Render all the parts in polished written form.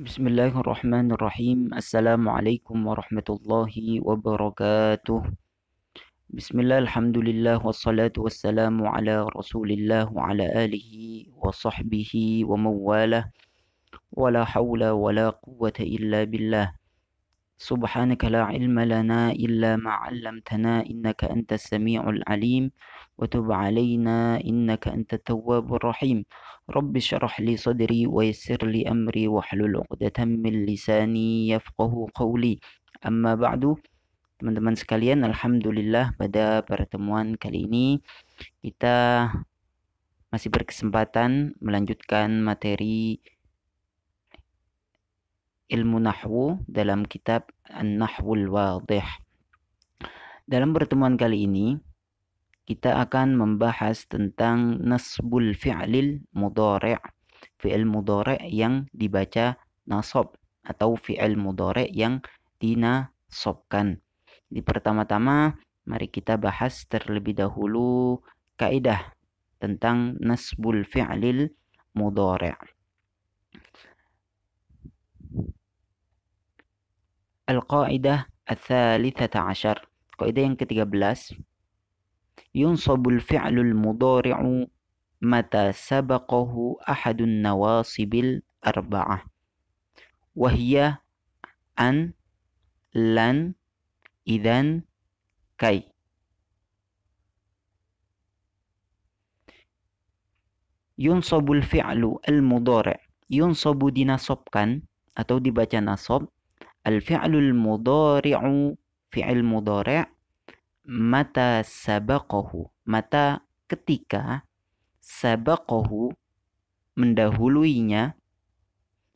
Bismillahirrahmanirrahim. Assalamualaikum warahmatullahi wabarakatuh. Bismillah, alhamdulillah, wassalatu wassalamu ala rasulillah wa ala alihi wa sahbihi wa mawalah. Wa la hawla wa la quwwata illa billah. Subhanaka la ilma lana illa ma 'allamtana innaka antas sami'ul alim wa tub 'alaina innaka antat tawwabur rahim. Rabbi syrah li sadri wa yassir li amri wahlul 'uqdatam min lisani yafqahu qawli. Amma ba'du, teman-teman sekalian, alhamdulillah pada pertemuan kali ini kita masih berkesempatan melanjutkan materi ilmu nahwu dalam kitab An-Nahwul Wadih. Dalam pertemuan kali ini kita akan membahas tentang nasbul fi'lil mudhari', fi'il mudhari' yang dibaca nasab atau fi'il mudhari' yang dinasobkan. Di pertama-tama mari kita bahas terlebih dahulu kaidah tentang nasbul fi'lil mudhari'. Al-Qaidah Al-Thalithata Ashar. Kaidah yang ke-13. Yunsabul fi'lul mudhari'u mata sabaqahu ahadun nawasibil arba'ah. Wahiyya an, lan, idan, kai. Yunsabul fi'lu al-mudhari'. Yunsabu dinasobkan atau dibaca nasab. Al-fi'lul mudhari'u, fi'il mudhari' mata sabaqahu, mata ketika, sabaqahu mendahuluinya.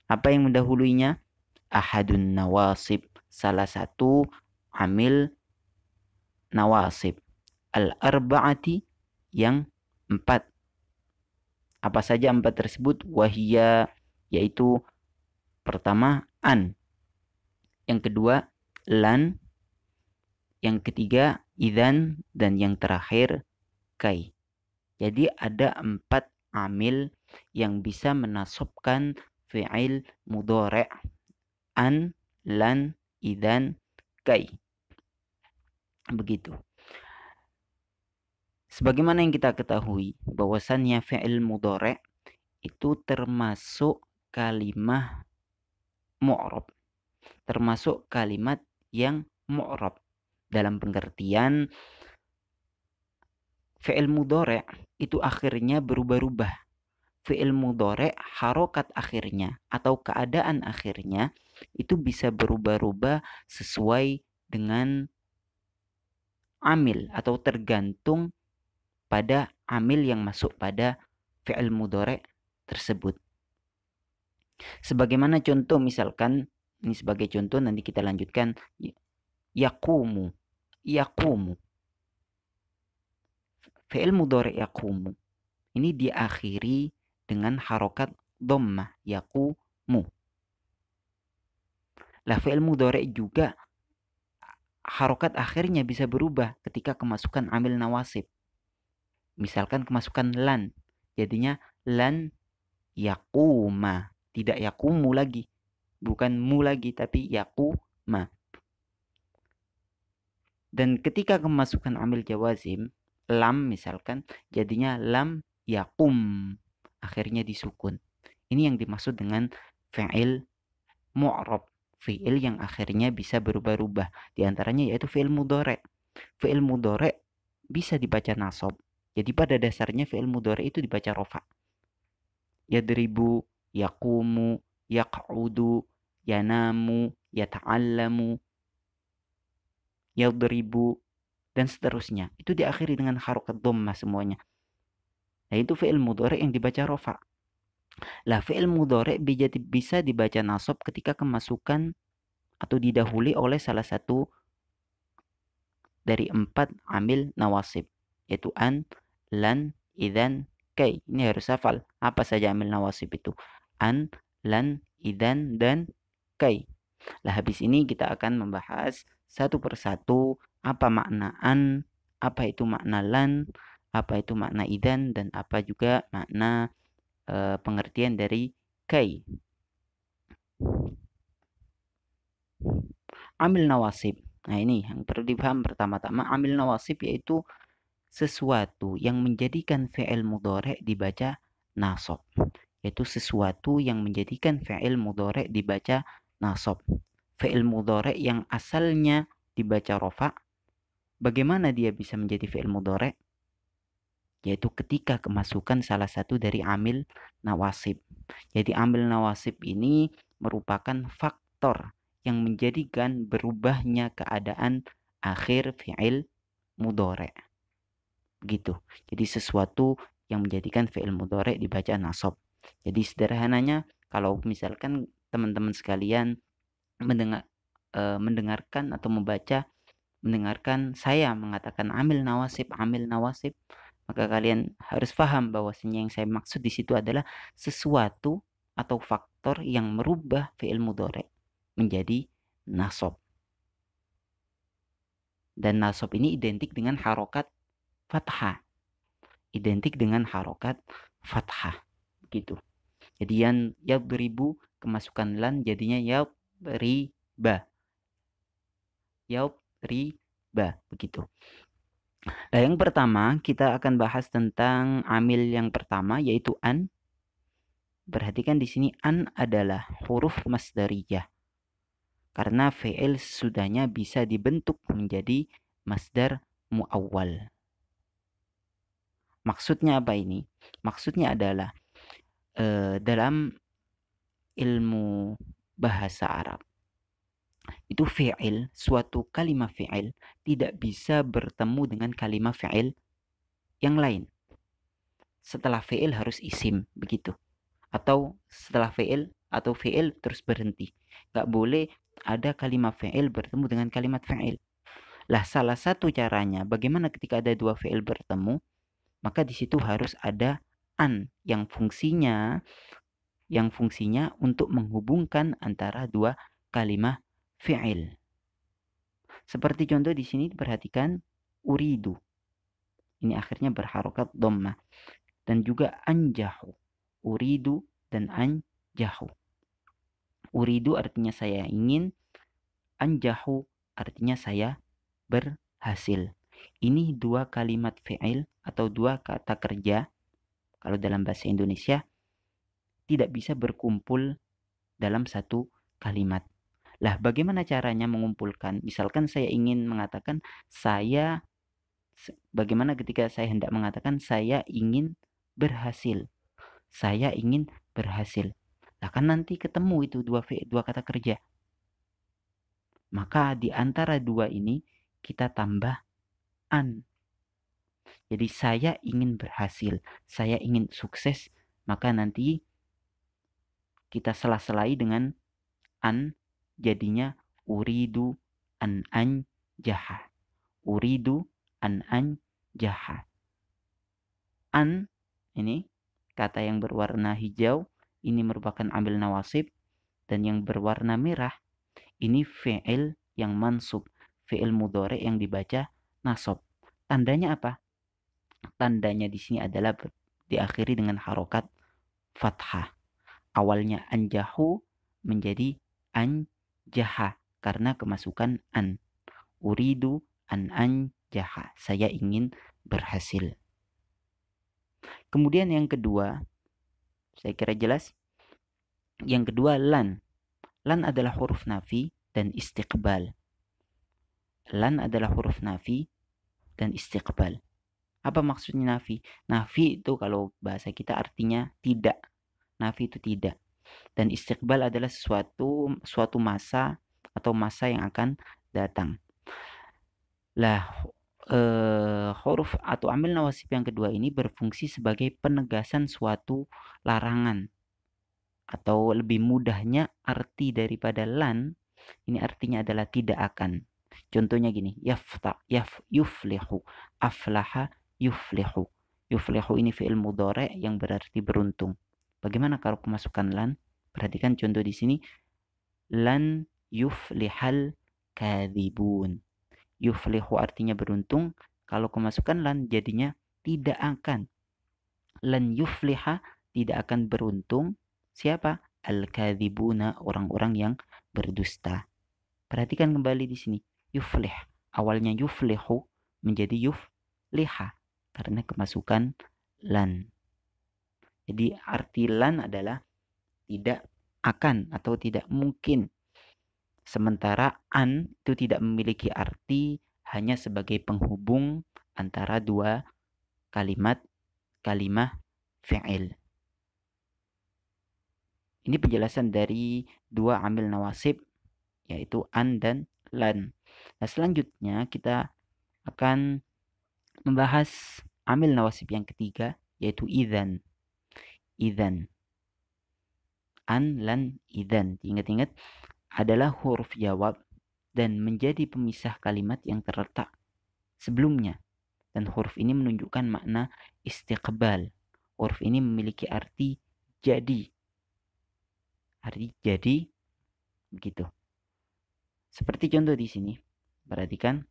Apa yang mendahuluinya? Ahadun nawasib, salah satu amil nawasib. Al-arba'ati, yang 4. Apa saja 4 tersebut? Wahiyya, yaitu pertama an, yang kedua lan, yang ketiga idzan, dan yang terakhir kai. Jadi ada 4 amil yang bisa menasobkan fi'il mudhari': an, lan, idzan, kai. Begitu. Sebagaimana yang kita ketahui bahwasannya fi'il mudhari' itu termasuk kalimah mu'rab, termasuk kalimat yang mu'rab, dalam pengertian fi'il mudhari' itu akhirnya berubah-ubah. Fi'il mudhari' harokat akhirnya atau keadaan akhirnya itu bisa berubah-ubah sesuai dengan amil atau tergantung pada amil yang masuk pada fi'il mudhari' tersebut. Sebagaimana contoh, misalkan ini sebagai contoh, nanti kita lanjutkan. Yaqumu, yaqumu. Fi'il mudhari' yaqumu ini diakhiri dengan harokat dhammah, yaqumu. Lah fi'il mudhari' juga harokat akhirnya bisa berubah ketika kemasukan amil nawasib. Misalkan kemasukan lan, jadinya lan yaquma, tidak yaqumu lagi, bukan mu lagi, tapi yaquma. Dan ketika kemasukan amil jawazim, lam misalkan, jadinya lam yaqum, akhirnya disukun. Ini yang dimaksud dengan fi'il mu'rab, fi'il yang akhirnya bisa berubah-ubah. Di antaranya yaitu fi'il mudhari'. Fi'il mudhari' bisa dibaca nasab. Jadi pada dasarnya fi'il mudhari' itu dibaca rofa. Yadribu, yaqumu, yaq'udu, yanamu, yata'allamu, yadribu, dan seterusnya. Itu diakhiri dengan harokat dhammah semuanya. Nah, itu fi'il mudhari' yang dibaca rofa. Lah fi'il mudhari' bisa dibaca nasab ketika kemasukan atau didahului oleh salah satu dari 4 amil nawasib, yaitu an, lan, idzan, kai. Ini harus hafal apa saja amil nawasib itu: an, lan, idzan, dan kai. Lah habis ini kita akan membahas satu persatu apa makna an, apa itu makna lan, apa itu makna idzan, dan apa juga makna pengertian dari kai. Amil nawasib. Nah, ini yang perlu dipaham pertama-tama. Amil nawasib yaitu sesuatu yang menjadikan fi'il mudhari' dibaca nasab. Yaitu sesuatu yang menjadikan fi'il mudhari' dibaca nasab. Fi'il mudhari' yang asalnya dibaca rofa, bagaimana dia bisa menjadi fi'il mudhari'? Yaitu ketika kemasukan salah satu dari amil nawasib. Jadi amil nawasib ini merupakan faktor yang menjadikan berubahnya keadaan akhir fi'il mudhari'. Begitu. Jadi sesuatu yang menjadikan fi'il mudhari' dibaca nasab. Jadi sederhananya kalau misalkan teman-teman sekalian mendengarkan atau mendengarkan saya mengatakan amil nawasib, maka kalian harus paham bahwasanya yang saya maksud di situ adalah sesuatu atau faktor yang merubah fi'il mudhari' menjadi nasab. Dan nasab ini identik dengan harokat fathah. Identik dengan harokat fathah. Begitu. Jadi yang yadribu kemasukan lan jadinya yadriba. Yadriba. Begitu. Nah, yang pertama kita akan bahas tentang amil yang pertama yaitu an. Perhatikan di sini an adalah huruf masdariyah. Karena fi'il sesudahnya bisa dibentuk menjadi masdar muawwal. Maksudnya apa ini? Maksudnya adalah dalam ilmu bahasa Arab itu fi'il, suatu kalimat fi'il tidak bisa bertemu dengan kalimat fi'il yang lain. Setelah fi'il harus isim, begitu. Atau setelah fi'il atau fi'il terus berhenti. Gak boleh ada kalimat fi'il bertemu dengan kalimat fi'il. Lah salah satu caranya bagaimana ketika ada dua fi'il bertemu, maka di situ harus ada an yang fungsinya untuk menghubungkan antara dua kalimat fi'il. Seperti contoh di sini perhatikan uridu. Ini akhirnya berharokat dhammah. Dan juga anjahu. Uridu dan anjahu. Uridu artinya saya ingin, anjahu artinya saya berhasil. Ini dua kalimat fi'il atau dua kata kerja kalau dalam bahasa Indonesia tidak bisa berkumpul dalam satu kalimat. Lah bagaimana caranya mengumpulkan? Misalkan saya ingin mengatakan bagaimana ketika saya hendak mengatakan saya ingin berhasil. Saya ingin berhasil. Lah kan nanti ketemu itu dua kata kerja. Maka di antara dua ini kita tambah an. Jadi saya ingin berhasil, saya ingin sukses, maka nanti kita sela-selai dengan an, jadinya uridu an anjaha. Uridu an anjaha. An ini kata yang berwarna hijau ini merupakan amil nawasib, dan yang berwarna merah ini fi'il yang mansub, fi'il mudhari yang dibaca nasab. Tandanya apa? Tandanya di sini adalah diakhiri dengan harokat fathah. Awalnya anjahu menjadi anjaha karena kemasukan an. Uridu an anjaha. Saya ingin berhasil. Kemudian yang kedua, saya kira jelas. Yang kedua lan. Lan adalah huruf nafi dan istiqbal. Lan adalah huruf nafi dan istiqbal. Apa maksudnya nafi? Nafi itu kalau bahasa kita artinya tidak. Nafi itu tidak. Dan istiqbal adalah suatu masa atau masa yang akan datang. Lah huruf atau amil nawasib yang kedua ini berfungsi sebagai penegasan suatu larangan. Atau lebih mudahnya arti daripada lan ini artinya adalah tidak akan. Contohnya gini, yuflihu, aflaha yuflihu. Yuflihu ini fi'il mudhari yang berarti beruntung. Bagaimana kalau kemasukan lan? Perhatikan contoh di sini. Lan yuflihal kadhibun. Yuflihu artinya beruntung. Kalau kemasukan lan jadinya tidak akan. Lan yufliha tidak akan beruntung. Siapa? Al-kadhibuna, orang-orang yang berdusta. Perhatikan kembali di sini. Yuflih. Awalnya yuflihu menjadi yufliha karena kemasukan lan. Jadi arti lan adalah tidak akan atau tidak mungkin. Sementara an itu tidak memiliki arti, hanya sebagai penghubung antara dua kalimah fi'il. Ini penjelasan dari dua amil nawasib, yaitu an dan lan. Nah, selanjutnya kita akan membahas amil nawasib yang ketiga, yaitu idzan. Idzan. An, lan, idzan. Ingat-ingat, adalah huruf jawab dan menjadi pemisah kalimat yang terletak sebelumnya. Dan huruf ini menunjukkan makna istiqbal. Huruf ini memiliki arti jadi. Arti jadi, begitu. Seperti contoh di sini. Perhatikan.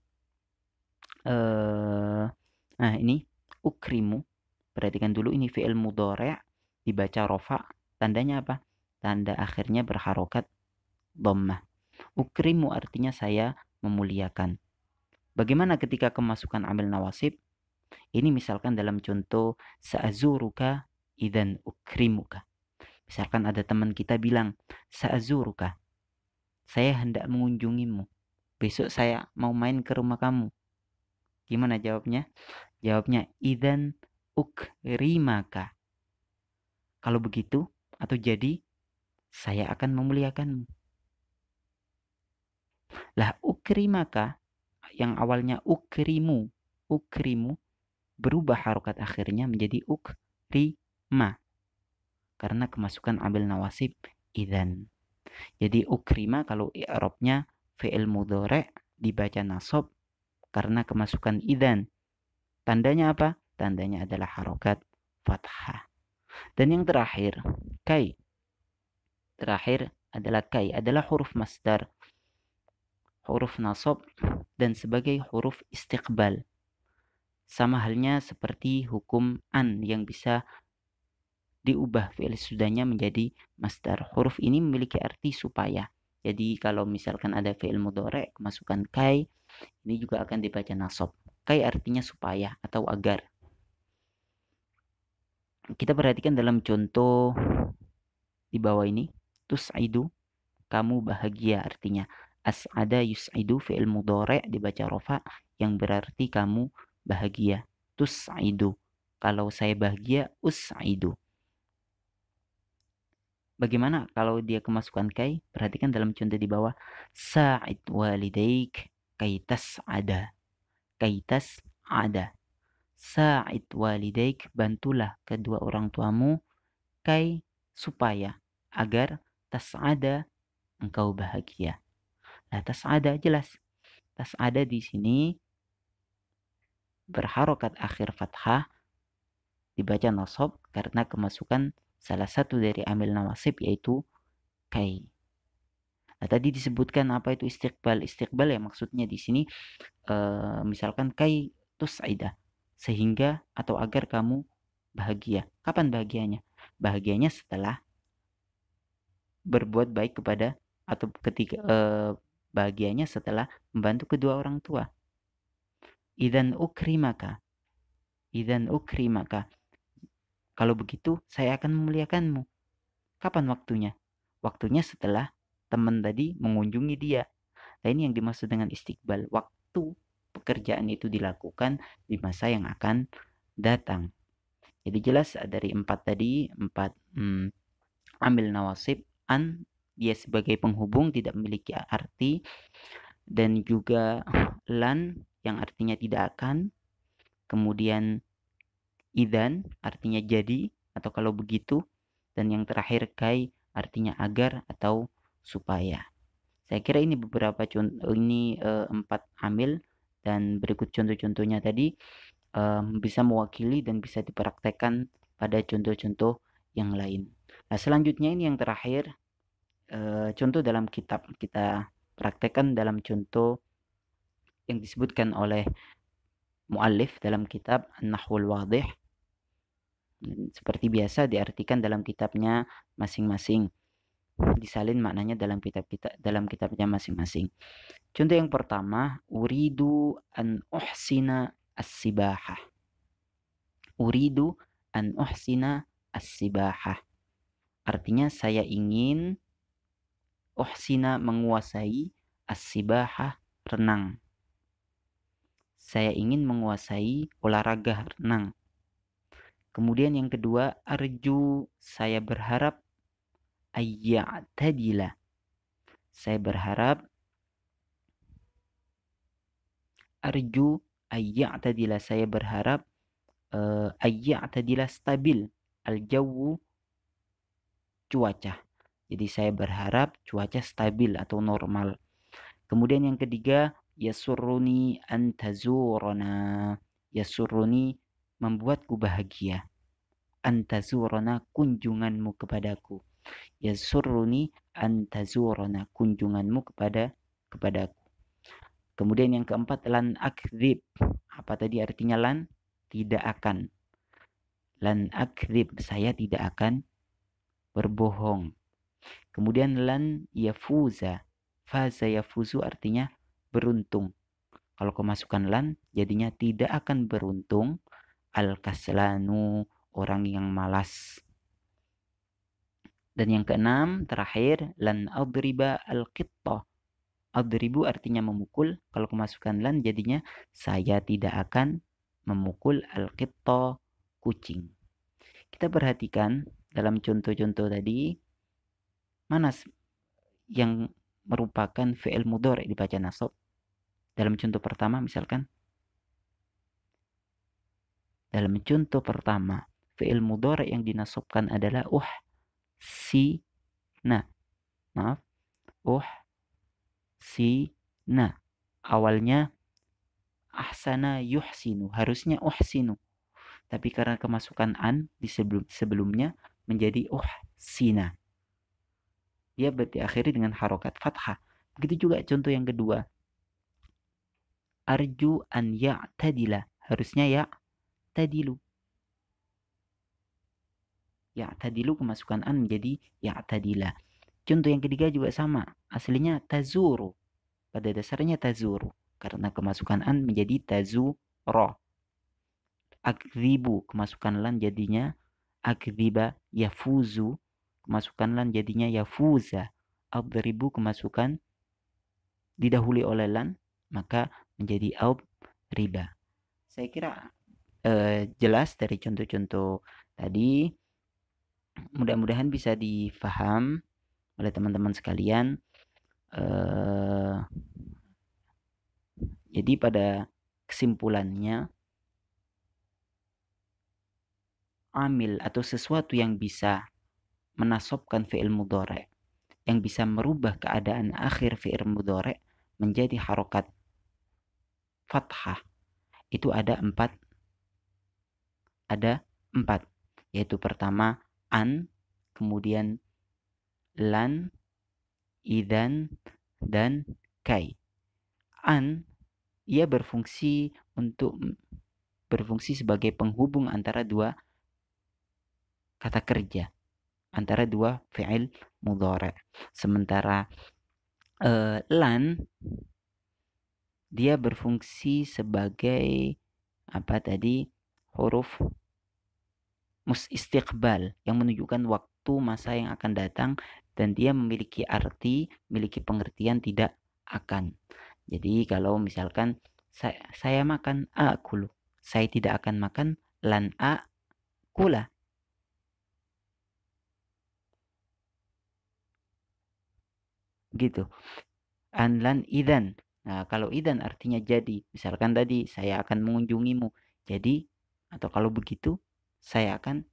Nah, ini ukrimu. Perhatikan dulu, ini fi'il mudhari' dibaca rofa. Tandanya apa? Tanda akhirnya berharokat dhammah. Ukrimu artinya saya memuliakan. Bagaimana ketika kemasukan amil nawasib? Ini misalkan dalam contoh sa'azuruka idan ukrimuka. Misalkan ada teman kita bilang, sa'azuruka, saya hendak mengunjungimu. Besok saya mau main ke rumah kamu. Gimana jawabnya? Jawabnya idan ukrimaka. Kalau begitu atau jadi, saya akan memuliakanmu. Lah ukrimaka yang awalnya ukrimu berubah harokat akhirnya menjadi ukrima karena kemasukan amil nawasib idzan. Jadi ukrima kalau i'rabnya fi'il mudhari' dibaca nasab karena kemasukan idzan. Tandanya apa? Tandanya adalah harokat fathah. Dan yang terakhir, kai. Terakhir adalah kai, adalah huruf masdar, huruf nasab dan sebagai huruf istiqbal. Sama halnya seperti hukum an yang bisa diubah fi'il sudahnya menjadi masdar. Huruf ini memiliki arti supaya. Jadi kalau misalkan ada fi'il mudhari' kemasukan kai, ini juga akan dibaca nasab. Kai artinya supaya atau agar. Kita perhatikan dalam contoh di bawah ini, tus'idu, kamu bahagia artinya. As'ada yus'idu fi'il mudhari' dibaca rofa yang berarti kamu bahagia. Tus'idu, kalau saya bahagia, us'idu. Bagaimana kalau dia kemasukan kai? Perhatikan dalam contoh di bawah. Sa'id walidaik kaitas ada. Kaitas ada. Sa'id walidaik, bantulah kedua orang tuamu kai supaya agar tas'ada engkau bahagia. Nah, tas'ada jelas. Tas'ada di sini berharokat akhir fathah dibaca nasab karena kemasukan salah satu dari amil nawasib yaitu kai. Nah, tadi disebutkan apa itu istiqbal. Istiqbal ya maksudnya di sini misalkan kai tus'ida, sehingga atau agar kamu bahagia. Kapan bahagianya? Bahagianya setelah berbuat baik kepada atau ketika bahagianya setelah membantu kedua orang tua. Idzan ukrimaka. Idzan ukrimaka. Kalau begitu saya akan memuliakanmu. Kapan waktunya? Waktunya setelah teman tadi mengunjungi dia. Nah, ini yang dimaksud dengan istiqbal. Waktu pekerjaan itu dilakukan di masa yang akan datang. Jadi jelas dari empat amil nawasib, an dia sebagai penghubung tidak memiliki arti, dan juga lan yang artinya tidak akan, kemudian idzan artinya jadi atau kalau begitu, dan yang terakhir kai artinya agar atau supaya. Saya kira ini beberapa contoh, ini 4 amil, dan berikut contoh-contohnya tadi bisa mewakili dan bisa dipraktekkan pada contoh-contoh yang lain. Nah, selanjutnya ini yang terakhir, contoh dalam kitab. Kita praktekkan dalam contoh yang disebutkan oleh muallif dalam kitab An-Nahwul Wadih. Seperti biasa diartikan dalam kitabnya masing-masing. disalin maknanya dalam kitabnya masing-masing. Contoh yang pertama, uridu an uhsina as-sibahah. Uridu an uhsina as-sibahah. Artinya saya ingin uhsina menguasai as-sibahah renang. Saya ingin menguasai olahraga renang. Kemudian yang kedua, arju, saya berharap ayya'tadila. Saya berharap arju ayya'tadila. Saya berharap ayya'tadila stabil al-jawu cuaca. Jadi saya berharap cuaca stabil atau normal. Kemudian yang ketiga, yasurruni an tazurana. Yasurruni membuatku bahagia. An tazurana kunjunganmu kepadaku. Yasurruni an tazurana kunjunganmu kepadaku. Kemudian yang keempat, lan akdzib. Apa tadi artinya lan? Tidak akan. Lan akdzib, saya tidak akan berbohong. Kemudian lan yafuza. Faza yafuzu artinya beruntung. Kalau kemasukan lan jadinya tidak akan beruntung. Al-kaslanu, orang yang malas. Dan yang keenam terakhir, lan adriba al-qittah. Adribu artinya memukul. Kalau kemasukan lan jadinya saya tidak akan memukul al-qittah, kucing. Kita perhatikan dalam contoh-contoh tadi, mana yang merupakan fi'il mudhari' dibaca nasab. Dalam contoh pertama misalkan, dalam contoh pertama fi'il mudhari' yang dinasabkan adalah uhsina. Maaf, uhsina. Awalnya ahsana yuhsinu, harusnya uhsinu. Tapi karena kemasukan an di sebelumnya menjadi uhsina. Dia diakhiri dengan harokat fathah. Begitu juga contoh yang kedua. Arju an ya'tadila. Harusnya ya'tadilu. Ya'tadilu kemasukan an menjadi ya'tadila. Contoh yang ketiga juga sama. Aslinya tazuru. Pada dasarnya tazuru. Karena kemasukan an menjadi tazuro. Akdzibu. Kemasukan lan jadinya akdziba yafuzu. Kemasukan lan jadinya yafuza. Adribu kemasukan didahului oleh lan maka menjadi riba. Saya kira jelas dari contoh-contoh tadi. Mudah-mudahan bisa difaham oleh teman-teman sekalian. Jadi pada kesimpulannya, amil atau sesuatu yang bisa menasobkan fi'il mudhari', yang bisa merubah keadaan akhir fi'il mudhari' menjadi harokat fathah, itu ada empat, yaitu pertama an, kemudian lan, idan, dan kai. An, ia berfungsi sebagai penghubung antara dua kata kerja, antara dua fi'il mudhari'. Sementara lan, dia berfungsi sebagai huruf istiqbal yang menunjukkan waktu masa yang akan datang, dan dia memiliki arti, memiliki pengertian tidak akan. Jadi kalau misalkan saya makan akulu, saya tidak akan makan lan akula. Gitu. An lan idan. Nah, kalau idan artinya jadi. Misalkan tadi saya akan mengunjungimu. Jadi atau kalau begitu saya akan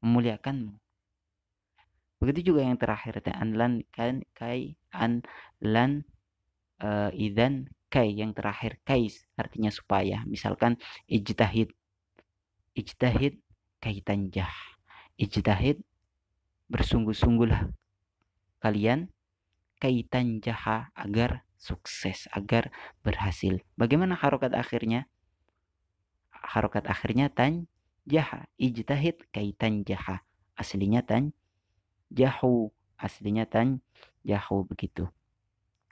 memuliakanmu. Begitu juga yang terakhir, an lan kan kai, an lan idan kai, yang terakhir kais artinya supaya. Misalkan ijtahid kai tanjah. Ijtahid, bersungguh-sungguhlah kalian, kai tanjaha, agar sukses, agar berhasil. Bagaimana harokat akhirnya? Harokat akhirnya tanjaha. Ijtahid kai tanjaha. Aslinya tanjahu. aslinya tanjahu begitu.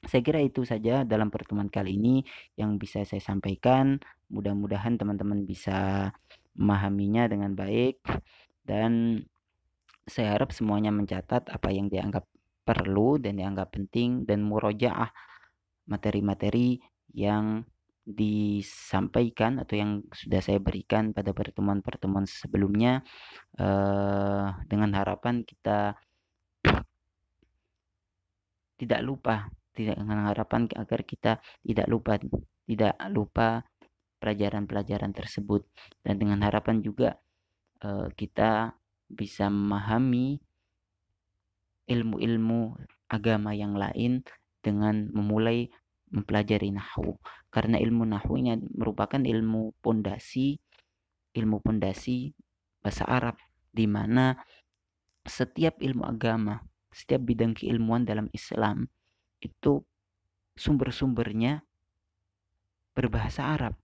Saya kira itu saja dalam pertemuan kali ini yang bisa saya sampaikan. Mudah-mudahan teman-teman bisa memahaminya dengan baik, dan saya harap semuanya mencatat apa yang dianggap perlu dan dianggap penting, dan murojaah materi-materi yang disampaikan atau yang sudah saya berikan pada pertemuan-pertemuan sebelumnya, dengan harapan kita tidak lupa, dengan harapan agar kita tidak lupa pelajaran-pelajaran tersebut, dan dengan harapan juga kita bisa memahami ilmu-ilmu agama yang lain dengan memulai mempelajari nahwu, karena ilmu nahwu ini merupakan ilmu pondasi bahasa Arab, di mana setiap ilmu agama, setiap bidang keilmuan dalam Islam itu sumber-sumbernya berbahasa Arab.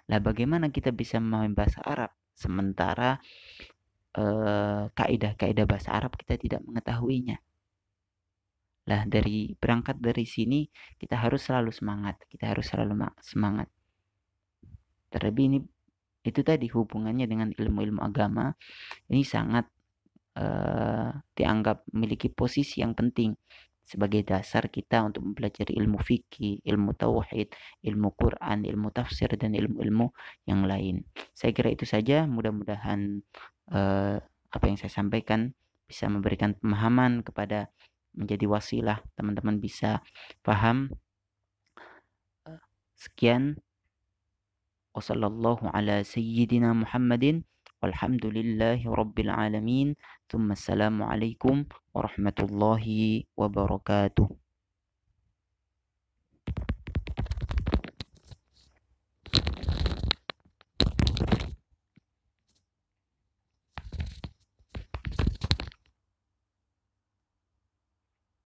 Lah bagaimana kita bisa memahami bahasa Arab sementara kaidah-kaidah bahasa Arab kita tidak mengetahuinya? Lah berangkat dari sini kita harus selalu semangat. Terlebih ini itu tadi hubungannya dengan ilmu-ilmu agama ini sangat dianggap memiliki posisi yang penting sebagai dasar kita untuk mempelajari ilmu fikih, ilmu tauhid, ilmu Quran, ilmu tafsir, dan ilmu-ilmu yang lain. Saya kira itu saja. Mudah-mudahan apa yang saya sampaikan bisa memberikan pemahaman kepada, menjadi wasilah teman-teman bisa paham. Sekian. Wassallallahu ala sayyidina Muhammadin walhamdulillahi rabbil alamin. Assalamualaikum warahmatullahi wabarakatuh.